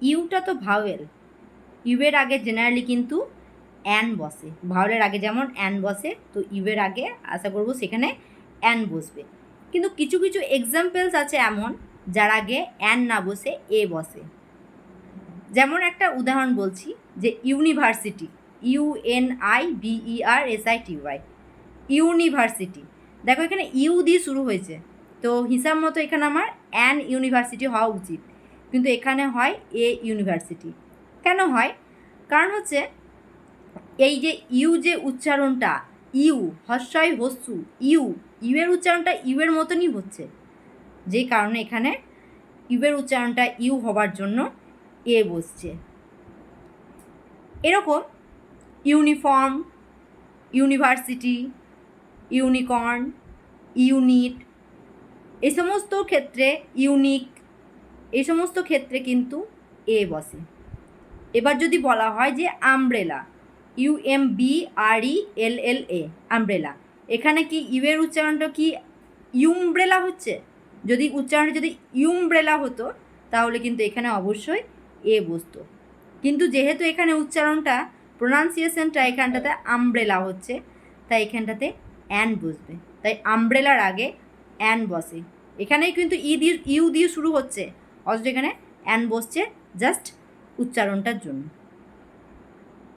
Yuta তো vowel, ইউয়ের আগে generally কিন্তু অ্যান বসে, ভাওয়েলের আগে যেমন অ্যান বসে, তো ইউয়ের আগে আশা করব সেখানে অ্যান বসবে। কিন্তু কিছু কিছু এক্সাম্পলস আছে এমন যার আগে অ্যান না বসে এ বসে। যেমন একটা উদাহরণ বলছি, যে ইউনিভার্সিটি, UNIVERSITY, ইউনিভার্সিটি, দেখো এখানে ইউ দিয়ে শুরু হয়েছে, তো হিসাব মতো এখানে আমার অ্যান ইউনিভার্সিটি হওয়া উচিত, কিন্তু এখানে হয় এ ইউনিভার্সিটি। কেন হয়? কারণ হচ্ছে এই যে ইউ যে উচ্চারণটা, ইউ হস্যই হস্যু, ইউ, ইউয়ের উচ্চারণটা ইউয়ের মতনই হচ্ছে, যেই কারণে এখানে ইউয়ের উচ্চারণটা ইউ হবার জন্য এ বসছে। এরকম ইউনিফর্ম, ইউনিভার্সিটি, ইউনিকর্ন, ইউনিট, এই সমস্ত ক্ষেত্রে ইউনিক, এই সমস্ত ক্ষেত্রে কিন্তু এ বসে। এবার যদি বলা হয় যে আমব্রেলা, UMBRELLA, আমব্রেলা, এখানে কি ইউয়ের উচ্চারণটা কি ইউমব্রেলা হচ্ছে? যদি উচ্চারণটা যদি ইউমব্রেলা হতো তাহলে কিন্তু এখানে অবশ্যই এ বসতো, কিন্তু যেহেতু এখানে উচ্চারণটা, প্রোনাউন্সিয়েশনটা এখানটাতে আমব্রেলা হচ্ছে, তাই এখানটাতে অ্যান বসবে, তাই আমব্রেলার আগে অ্যান বসে। এখানেই কিন্তু ইউ দিয়ে শুরু হচ্ছে, অথচ এখানে অ্যান বসছে জাস্ট উচ্চারণটার জন্য।